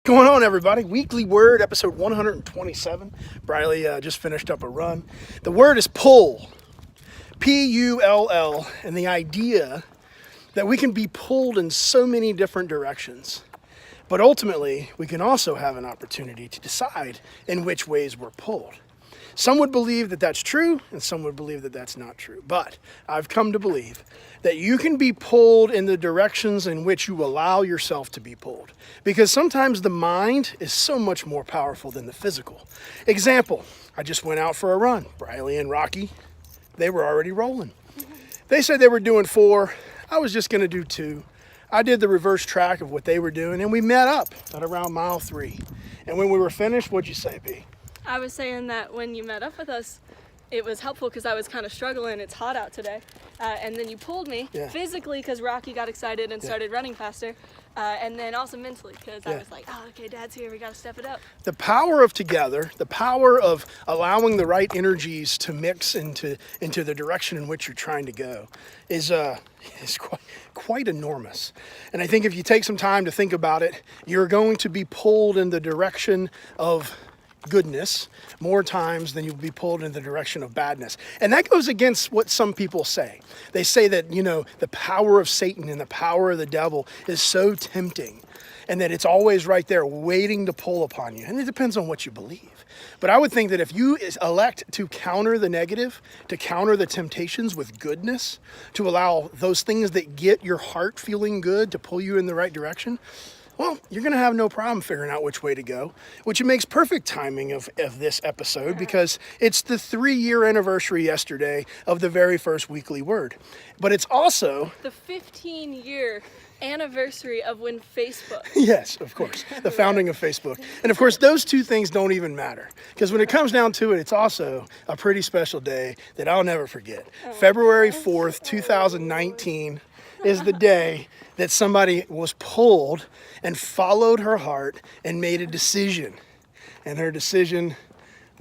Going on, everybody? Weekly Word, episode 127. Briley just finished up a run. The word is pull. P-U-L-L. And the idea that we can be pulled in so many different directions. But ultimately, we can also have an opportunity to decide in which ways we're pulled. Some would believe that that's true, and some would believe that that's not true. But I've come to believe that you can be pulled in the directions in which you allow yourself to be pulled. Because sometimes the mind is so much more powerful than the physical. Example, I just went out for a run. Briley and Rocky, they were already rolling. They said they were doing 4. I was just going to do 2. I did the reverse track of what they were doing, and we met up at around mile 3. And when we were finished, what'd you say, P? I was saying that when you met up with us, it was helpful because I was kind of struggling. It's hot out today. And then you pulled me physically because Rocky got excited and started running faster. And then also mentally because I was like, oh, okay, Dad's here. We got to step it up. The power of together, the power of allowing the right energies to mix into the direction in which you're trying to go is quite enormous. And I think if you take some time to think about it, you're going to be pulled in the direction of goodness more times than you'll be pulled in the direction of badness. And that goes against what some people say. They say that, the power of Satan and the power of the devil is so tempting and that it's always right there waiting to pull upon you. And it depends on what you believe. But I would think that if you elect to counter the negative, to counter the temptations with goodness, to allow those things that get your heart feeling good to pull you in the right direction, well, you're going to have no problem figuring out which way to go, which makes perfect timing of this episode because it's the 3-year anniversary yesterday of the very first Weekly Word. But it's also the 15-year anniversary of when Facebook. Yes, of course, the founding of Facebook. And of course, those two things don't even matter because when it comes down to it, it's also a pretty special day that I'll never forget. February 4th, 2019 is the day that somebody was pulled and followed her heart and made a decision. And her decision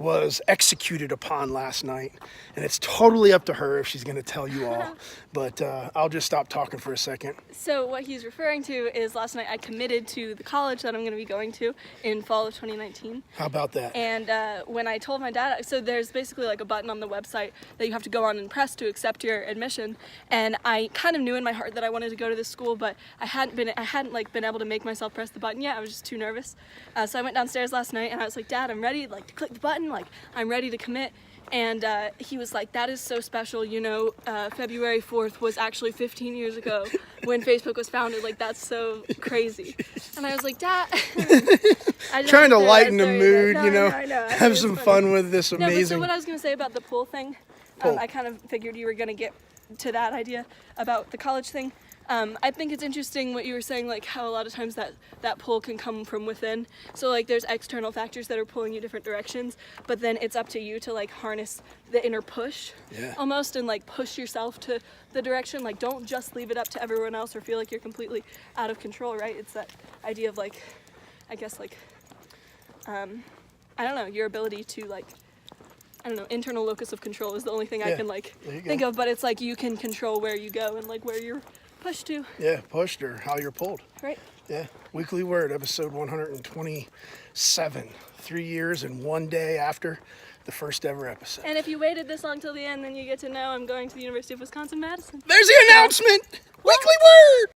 was executed upon last night. And it's totally up to her if she's going to tell you all. But I'll just stop talking for a second. So what he's referring to is last night I committed to the college that I'm going to be going to in fall of 2019. How about that? And when I told my dad, so there's basically like a button on the website that you have to go on and press to accept your admission. And I kind of knew in my heart that I wanted to go to this school, but I hadn't been able to make myself press the button yet. I was just too nervous. So I went downstairs last night and I was like, Dad, I'm ready to click the button. I'm ready to commit. And he was like, that is so special. February 4th was actually 15 years ago when Facebook was founded. That's so crazy. And I was like, Dad. Trying to lighten the mood, No, have some fun with this amazing. No, but so what I was going to say about the pull thing, I kind of figured you were going to get to that idea about the college thing. I think it's interesting what you were saying, how a lot of times that pull can come from within. So there's external factors that are pulling you different directions, but then it's up to you to harness the inner push almost and push yourself to the direction. Don't just leave it up to everyone else or feel like you're completely out of control, right? It's that idea of I guess I don't know, your ability to I don't know, internal locus of control is the only thing I can think of, but it's you can control where you go and where you're pushed to. Yeah, pushed or how you're pulled. Right. Yeah. Weekly Word, episode 127. 3 years and 1 day after the first ever episode. And if you waited this long till the end, then you get to know I'm going to the University of Wisconsin-Madison. There's the announcement! Weekly Word!